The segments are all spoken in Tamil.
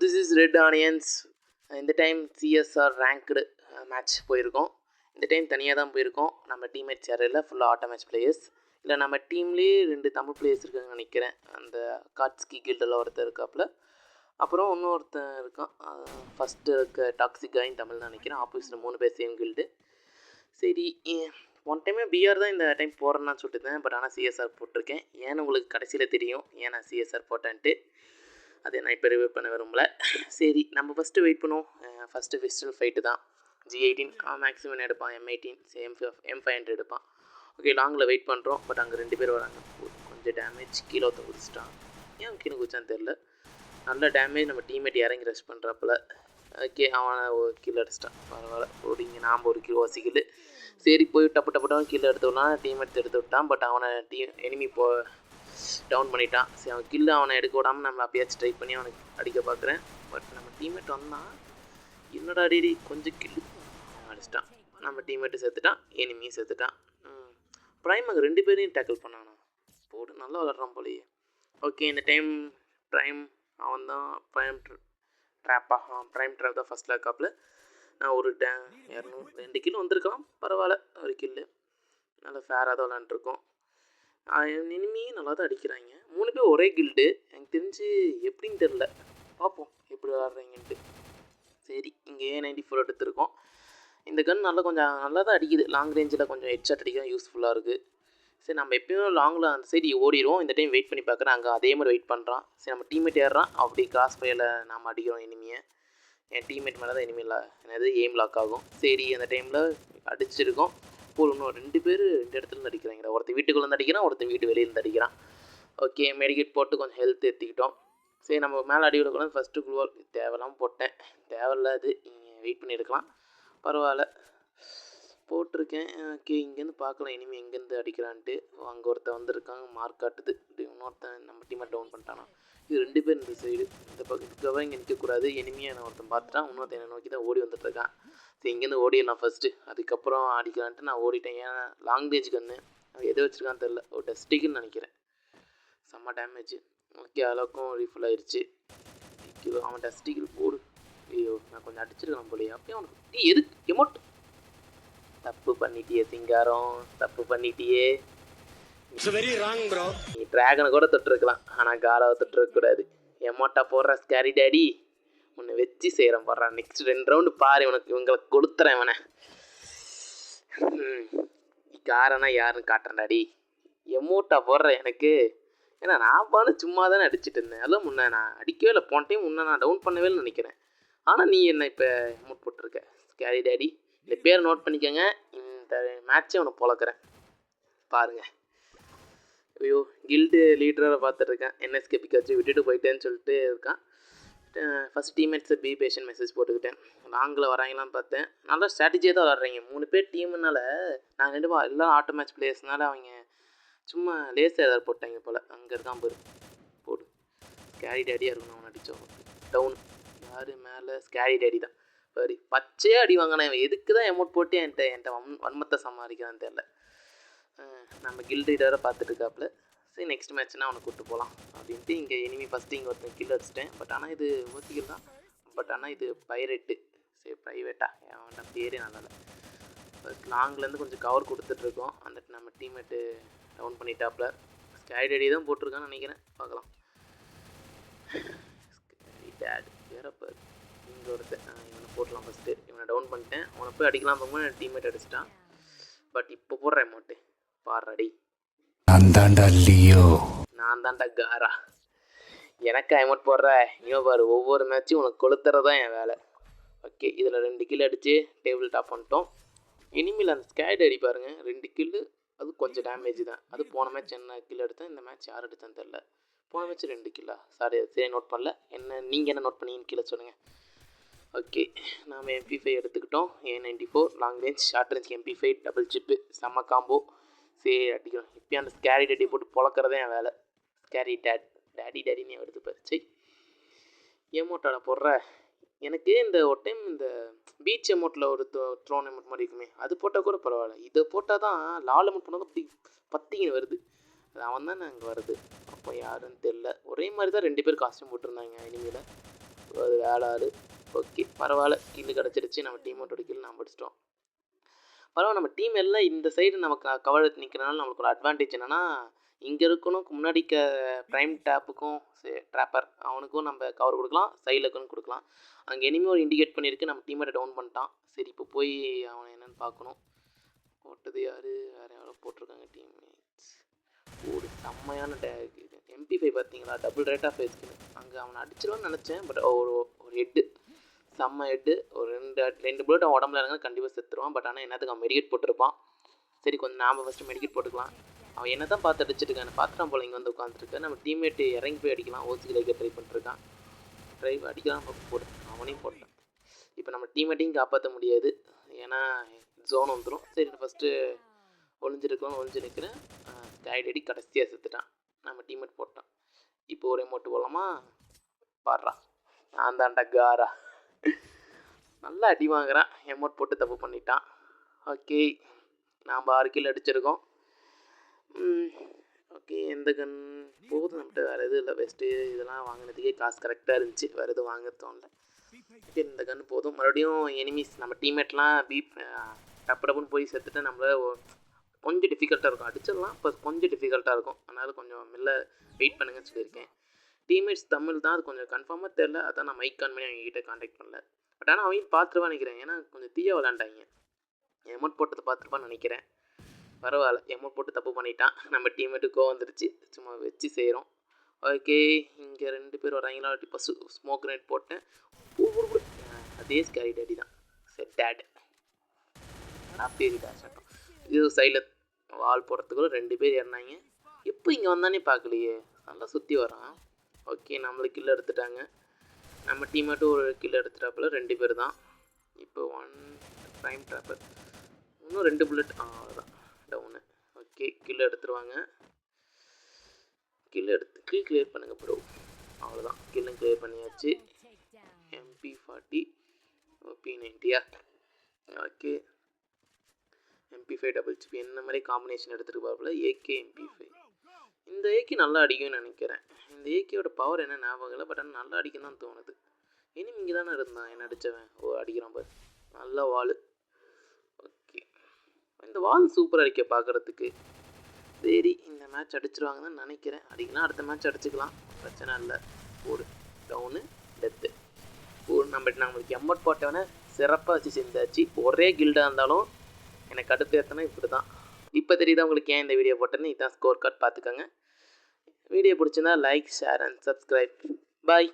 This is red onions. இந்த டைம் சிஎஸ்ஆர் ரேங்க்டு மேட்ச் போயிருக்கோம். இந்த டைம் தனியாக தான் போயிருக்கோம். நம்ம டீம்மேட்ஸ் யாரும் இல்லை, ஃபுல்லாக ஆட்டோ மேட்ச் பிளேயர்ஸ். இல்லை நம்ம டீம்லேயே 2 தமிழ் பிளேயர்ஸ் இருக்காங்கன்னு நினைக்கிறேன். அந்த காட்ஸ்கி கில்டில் ஒருத்தர் இருக்காப்புல, அப்புறம் இன்னொருத்தன் இருக்கான் ஃபஸ்ட்டு இருக்க டாக்ஸிக் காயின் தமிழ் தான் நினைக்கிறேன். ஆப்போசிட்டில் 3 பேர் சேம் கில்டு. சரி, ஒன் டைமே பிஆர் தான் இந்த டைம் போகிறேன்னு சொல்லிட்டுருந்தேன். பட் ஆனால் சிஎஸ்ஆர் போட்டிருக்கேன். ஏன்னு உங்களுக்கு கடைசியில் தெரியும் ஏன் நான் சிஎஸ்ஆர் போட்டேன்ட்டு. அதை நான் இப்போ ரிவ்யூ பண்ண விரும்பல. சரி, நம்ம ஃபஸ்ட்டு வெயிட் பண்ணுவோம். ஃபஸ்ட்டு பிஸ்டல் ஃபைட்டு தான். G18 மேக்ஸிமம் எடுப்பான், M18 M500 எடுப்பான். ஓகே, லாங்கில் வெயிட் பண்ணுறோம். பட் அங்கே 2 பேர் வராங்க. கொஞ்சம் டேமேஜ், கீழே ஒருத்தன் குதிச்சிட்டான். ஏன் கீழே குதிச்சான்னு தெரில. நல்ல டேமேஜ். நம்ம டீம்மேட் இறங்கி ரஷ் பண்ணுறாப்புல. ஓகே, அவனை கீழே அடிச்சிட்டான். பரவாயில்ல, ஓடிங்க நாம் 1 கிலோ வசிக்கல். சரி, போய் டப்பு டப்புட்டான் கீழே எடுத்து விடலாம். டீம்மேட் எடுத்து விட்டான். பட் அவனை எனிமி டவுன் பண்ணிட்டான். சரி, அவன் கில்லு அவனை எடுக்க விடாமல் நம்ம அப்பயாச்சும் ட்ரை பண்ணி அவனுக்கு அடிக்க பார்க்குறேன். பட் நம்ம டீம்மேட் வந்தான். என்னடா அடி கொஞ்சம் கில்லு அடிச்சிட்டான். நம்ம டீம்மேட்டு சேர்த்துட்டான், எனிமியும் சேர்த்துட்டான். ப்ரைம் அங்கே 2 பேரையும் டேக்கிள் பண்ணானா. போட்டு நல்லா விளாட்றான் போலையே. ஓகே, இந்த டைம் ப்ரைம் அவன் தான் ப்ரைம் ட்ராப் தான் ஃபஸ்ட்டில் இருக்காப்புல. நான் ஒரு 2 கிலோ வந்திருக்கான். பரவாயில்ல, ஒரு கில்லு நல்லா ஃபேராக தான் விளாண்டுருக்கோம். இனிமையும் நல்லா தான் அடிக்கிறாங்க. 3 பேர் ஒரே கில்டு. எனக்கு தெரிஞ்சு எப்படின்னு தெரில, பார்ப்போம் எப்படி விளாட்றீங்கன்ட்டு. சரி, இங்கே A94 எடுத்துருக்கோம். இந்த கன் கொஞ்சம் நல்லா தான் அடிக்குது. லாங் ரேஞ்சில் கொஞ்சம் ஹெட்ஷாட் அடிக்க யூஸ்ஃபுல்லாக இருக்குது. சரி, நம்ம எப்பயும் லாங்கில் அந்த சைடு ஓடிடுவோம். இந்த டைம் வெயிட் பண்ணி பார்க்குறேன். அங்கே அதே மாதிரி வெயிட் பண்ணுறான். சரி, நம்ம டீம்மேட் ஏறுறான். அப்படி கிராஸ் ஃபயரில் நாம் அடிக்கிறோம் எனிமியை. என் டீம்மேட் மேலே தான் எனிமி என்னது எய்ம் லாக் ஆகும். சரி, அந்த டைமில் அடிச்சிருக்கோம். போல் இன்னும் 2 பேர் 2 இடத்துல அடிக்கிறாங்க. ஒருத்தர் வீட்டுக்குள்ளே அடிக்கிறான், ஒருத்தர் வீட்டு வெளியிலேருந்து அடிக்கிறான். ஓகே, மெடிக்கெட் போட்டு கொஞ்சம் ஹெல்த் ஏற்றிக்கிட்டோம். சரி, நம்ம மேலே அடி விடக்கூடாது. ஃபஸ்ட்டு குளோர் தேவையில்லாமல் போட்டேன். தேவையில்ல, அது வெயிட் பண்ணி எடுக்கலாம். பரவாயில்ல, போட்டிருக்கேன். ஓகே, இங்கேருந்து பார்க்கலாம் இனிமேல் எங்கேருந்து அடிக்கிறான்ட்டு. அங்கே ஒருத்தன் வந்திருக்காங்க, மார்க் காட்டுது. இப்படி இன்னொருத்தன் நம்ம டீமை டவுன் பண்ணிட்டானா. இது 2 பேர் இந்த சைடு. இந்த பக்கத்துக்காக இங்கே நிற்கக்கூடாது. எனிமையாக நான் ஒருத்தன் பார்த்துட்டான். இன்னொருத்தன் என்னை நோக்கி தான் ஓடி வந்துட்டுருக்கான். சரி, இங்கேருந்து ஓடிடலாம் ஃபஸ்ட்டு, அதுக்கப்புறம் அடிக்கலான்ட்டு நான் ஓடிட்டேன். ஏன்னா லாங் ரேஞ்ச் கன்று அவன் எதை வச்சுருக்கான்னு தெரில. ஒரு டஸ்டிக்குன்னு நினைக்கிறேன். செம்ம டேமேஜ். ஓகே, அளவுக்கும் ரீஃபில் ஆயிடுச்சு. அவன் டஸ்டிக்கில் போடு. ஐயோ, நான் கொஞ்சம் அடிச்சிருக்கலாம் போலையே. அப்பயும் அவனுக்கு எது எமோட் தப்பு பண்ணிட்டியே சிங்காரம், தப்பு பண்ணிட்டியே. நீ டிராகனை கூட தொட்டிருக்கலாம், ஆனால் காலாவை தொட்டிருக்கக்கூடாது. எமோட்டா போடுற ஸ்கேரி டேடி, உன்னை வச்சு செய்கிறேன் போடுறான். நெக்ஸ்ட் 2 ரவுண்டு பாரு, இவங்களை கொடுத்துறேன். இவனை காரனா யாருன்னு காட்டுறேன் டாடி. எமோட்டா போடுற எனக்கு. ஏன்னா நான் சும்மா தானே அடிச்சுட்டு இருந்தேன். அதெல்லாம் முன்னே நான் அடிக்கவே இல்லை. போன டைம் முன்னே நான் டவுன் பண்ணவே இல்லைன்னு நினைக்கிறேன். ஆனால் நீ என்ன இப்போ எமோட் போட்டிருக்க ஸ்கேரி டேடி. இந்த பேர் நோட் பண்ணிக்கோங்க. இந்த மேட்ச்சே அவனை பொழக்கிறேன் பாருங்கள். ஐயோ, கில்டு லீடரை பார்த்துட்ருக்கேன். என்எஸ்கே பிக்காச்சு விட்டுட்டு போயிட்டேன்னு சொல்லிட்டு இருக்கான். ஃபஸ்ட் டீம்மேட்ஸை பி பேஷன் மெசேஜ் போட்டுக்கிட்டேன். லாங்கில் வராங்களான்னு பார்த்தேன். நல்லா ஸ்ட்ராட்டஜியாக தான் விளாட்றீங்க. 3 பேர் டீமுனால நாங்கள் 2 எல்லாம் ஆட்டோ மேட்ச் பிளேயர்ஸ்னால அவங்க சும்மா லேஸாக ஏதாவது போட்டாங்க போல். அங்கே இருக்கான் பாரு, போடு. ஸ்கேரி டேடியாக இருக்கணும் அவன் அடித்தவங்க. டவுன் யார் மேலே? ஸ்கேரி டேடி தான் பாரு. பச்சையாக அடி வாங்கினேன். எதுக்கு தான் எமௌண்ட் போட்டு என்கிட்ட வன்மத்தை சமாளிக்கிறான்னு தெரில. நம்ம கில் ரீடரை பார்த்துட்டு இருக்காப்புல. சரி, நெக்ஸ்ட் மேட்ச்னா அவனை கூப்பிட்டு போகலாம் அப்படின்ட்டு இங்கே எனிமி ஃபஸ்ட்டு இங்கே ஒருத்தன் கில் அடிச்சிட்டேன். பட் ஆனால் இது ஓசிக்கல் தான். பட் ஆனால் இது பைரேட்டு. சரி, ப்ரைவேட்டா அவன்கிட்ட பேரே நல்லா. ஃபஸ்ட் லாங்லேருந்து கொஞ்சம் கவர் கொடுத்துட்ருக்கோம். அந்த நம்ம டீம்மேட்டு டவுன் பண்ணிட்டாப்புல. ஸ்கை டேடி தான் போட்டிருக்கான்னு நினைக்கிறேன். பார்க்கலாம். ஸ்கை டேட் வேறப்போ இங்கே ஒருத்தன். இவனை போட்டலாம் ஃபஸ்ட்டு. இவனை டவுன் பண்ணிட்டேன். அவனை போய் அடிக்கலாம் பார்க்கும்போது என் டீம்மேட் அடிச்சிட்டான். பட் இப்போ போடுற அமௌண்ட்டு பாடுறடி. நான் தான்டா காரா. எனக்கு அமௌண்ட் போடுற இவன் பாரு. ஒவ்வொரு மேட்சும் உனக்கு கொளுத்துறதான் என் வேலை. ஓகே, இதில் 2 கில் அடித்து டேபிள் டாப் பண்ணிட்டோம். இனிமேல் அந்த ஸ்கேட் அடி பாருங்கள், 2 கில்லு. அது கொஞ்சம் டேமேஜ் தான். அது போன மேட்ச் என்ன கில் எடுத்தேன், இந்த மேட்ச் யார் எடுத்தேன்னு தெரில. போன மேட்ச் 2 கில்லா? சரி நோட் பண்ணல. நீங்கள் என்ன நோட் பண்ணீங்கன்னு கீழே சொல்லுங்கள். ஓகே, நாம் MP5 எடுத்துக்கிட்டோம். A94 long range, short range MP5 double சிப்பு, செம்ம காம்போ. சரி, அடிக்கிறோம். இப்போ அந்த ஸ்கேரி டேடி போட்டு பொழக்கிறதே என் வேலை. ஸ்கேரி டேடின்னு எடுத்துப்பார். சரி, எமோட்டோட போடுற. எனக்கு இந்த ஒரு டைம் இந்த பீச் எமௌண்ட்டில் ஒரு த்ரோன் எமௌண்ட் மாதிரி இருக்குமே, அது போட்டால் கூட பரவாயில்ல. இதை போட்டால் தான் லால் எமௌண்ட் போனால் அப்படி பத்திங்கன்னு வருது. அது அவன் தான் அங்கே வருது. அப்போ யாருன்னு தெரில. ஒரே மாதிரி தான் 2 பேர் காஸ்டியூம் போட்டிருந்தாங்க இனிமேல். அது வேலை ஆள். ஓகே பரவாயில்ல, கில்லு கிடச்சிருச்சு. நம்ம டீமோட கில் நாம் படிச்சிட்டோம். பரவாயில்ல, நம்ம டீம் எல்லாம் இந்த சைடு நமக்கு கவர் எடுத்து நிற்கிறனால நம்மளுக்கு ஒரு அட்வான்டேஜ் என்னென்னா, இங்கே இருக்கணும் முன்னாடி ப்ரைம் டேப்புக்கும் ட்ராப்பர் அவனுக்கும் நம்ம கவர் கொடுக்கலாம், சைடில் இருக்கணும் கொடுக்கலாம். அங்கே எனிமே ஒரு இண்டிகேட் பண்ணியிருக்கு, நம்ம டீமேட்டை டவுன் பண்ணிட்டான். சரி இப்போ போய் அவனை என்னென்னு பார்க்கணும். போட்டது யார், வேறு எவ்வளோ போட்டிருக்காங்க டீம்மேட்ஸ். ஒரு செம்மையான இது MP5 பார்த்தீங்களா, டபுள் ரேட் ஆஃப் ஃபேஸ்க்கு. அங்கே அவனை அடிச்சிடுவான்னு நினச்சேன், பட் ஒரு ஹெட்டு, செம்ம ஹெட்டு. ஒரு ரெண்டு புல்லட் அவன் உடம்புல இருந்தால் கண்டிப்பாக செத்துருவான். பட் ஆனால் என்னத்துக்கு அவன் மெடிக்கெட் போட்டிருப்பான். சரி கொஞ்சம் நாம் ஃபஸ்ட்டு மெடிக்கெட் போட்டுக்கலாம். அவன் என்ன தான் பார்த்து அடிச்சிருக்கான், பார்த்துட்டான் போல. இங்கே வந்து உட்காந்துருக்கேன். நம்ம டீம்மேட்டு இறங்கி போய் அடிக்கலாம். ஓசிக்கு லைக்க ட்ரை பண்ணிட்டுருக்கான். அடிக்கலாம் போட்டு அவனையும் போட்டான். இப்போ நம்ம டீம்மேட்டையும் காப்பாற்ற முடியாது, ஏன்னா ஜோன் வந்துடும். சரி ஃபஸ்ட்டு ஒளிஞ்சு நிற்கிறேன். கைட் அடி கடைசியாக செத்துட்டான். நம்ம டீம்மேட் போட்டான். இப்போ ஒரு எமோட்டு போகலாமா, பாடுறான். நான் தான்டா காரா. நல்லா அடி வாங்குறான். எமோட் போட்டு தப்பு பண்ணிட்டான். ஓகே நாம் 6 கில் அடிச்சிருக்கோம். ஓகே எந்த கன் போகுது நம்மகிட்ட, வேறு எதுவும் இல்லை. பெஸ்ட்டு இதெல்லாம் வாங்கினதுக்கே காசு கரெக்டாக இருந்துச்சு, வேறு எதுவும் வாங்க தோணல. ஓகே இந்த கன் போதும். மறுபடியும் எனிமீஸ் நம்ம டீம்மேட்லாம் டப்புன்னு போய் செத்துட்டு நம்மள கொஞ்சம் டிஃபிகல்ட்டாக இருக்கும். அடிச்சிடலாம், இப்போ கொஞ்சம் டிஃபிகல்ட்டாக இருக்கும். அதனால் கொஞ்சம் வெயிட் பண்ணுங்கன்னு சொல்லியிருக்கேன். டீம்மேட்ஸ் தமிழ் தான், அது கொஞ்சம் கன்ஃபார்மாக தெரில. அதான் நான் மைக் ஆன் பண்ணி அவங்ககிட்ட காண்டாக்ட் பண்ணல. பட் ஆனால் அவங்க பார்த்துருவான்னு நினைக்கிறேன், ஏன்னா கொஞ்சம் தீயாக விளாண்டாங்க. எமோட் போட்டதை பார்த்துருப்பான்னு நினைக்கிறேன். பரவாயில்ல, எமோட் போட்டு தப்பு பண்ணிட்டான். நம்ம டீம்மேட்டுக்கோ வந்துருச்சு, சும்மா வச்சு செய்கிறோம். ஓகே இங்கே 2 பேர் வராங்களா. இப்போ ஸ்மோக் கிரேட் போட்டேன். அதே ஸ்கேரி டேடி தான். சரி டேட் பேரிடா சட்டம். இது சைடில் வால் போடுறதுக்குள்ள 2 பேர் ஏறினாங்க. எப்போ இங்கே வந்தானே பார்க்கலையே, நல்லா சுற்றி வரான். ஓகே நம்மளுக்கு கில் எடுத்துட்டாங்க. நம்ம டீம்மேட்டும் ஒரு கில் எடுத்துட்டாப்புல. 2 பேர் தான். இப்போ 1 ப்ரைம் ட்ராப்பர், இன்னும் 2 புல்லட். அவ்வளோதான் டவுனு. ஓகே கில் எடுத்துருவாங்க. கில் கிளியர் பண்ணுங்கள் ப்ரோ. அவ்வளோதான், கில்லும் கிளியர் பண்ணியாச்சு. MP40 P90 okay. MP5 double CP என்ன மாதிரி காம்பினேஷன் எடுத்துகிட்டு பார்ப்பல. AK MP5 இந்த ஏக்கி நல்லா அடிக்கும்னு நினைக்கிறேன். இந்த ஏக்கியோட பவர் என்ன ஞாபகம் இல்லை, பட் ஆனால் நல்லா அடிக்கும் தான் தோணுது. இனிமே இங்கே தானே இருந்தான் என்ன அடித்தவன். அடிக்கிறான் பாரு, நல்ல வால். ஓகே இந்த வால் சூப்பராக அடிக்க பார்க்குறதுக்கு. சரி இந்த மேட்ச் அடிச்சிருவாங்க தான் நினைக்கிறேன். அடிக்கலாம், அடுத்த மேட்ச் அடிச்சுக்கலாம், பிரச்சனை இல்லை. ஒரு டவுனு டெத்து. நம்மளுக்கு எம்மட் போட்டவனை சிறப்பாக வச்சு செஞ்சாச்சு. ஒரே கில்டாக இருந்தாலும் எனக்கு அடுத்து ஏற்றினா இப்படி தான். இப்போ தெரியுதா உங்களுக்கு ஏன் இந்த வீடியோ போட்டேன்னு. இதுதான் ஸ்கோர் கார்டு, பார்த்துக்கோங்க. வீடியோ பிடிச்சிருந்தா லைக், ஷேர் அண்ட் சப்ஸ்கிரைப். பாய்.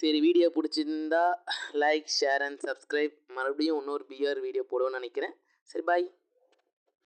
சரி, வீடியோ பிடிச்சிருந்தா லைக், ஷேர் அண்ட் சப்ஸ்கிரைப். மறுபடியும் இன்னொரு பிஆர் வீடியோ போடுவேன்னு நினைக்கிறேன். சரி, பாய்.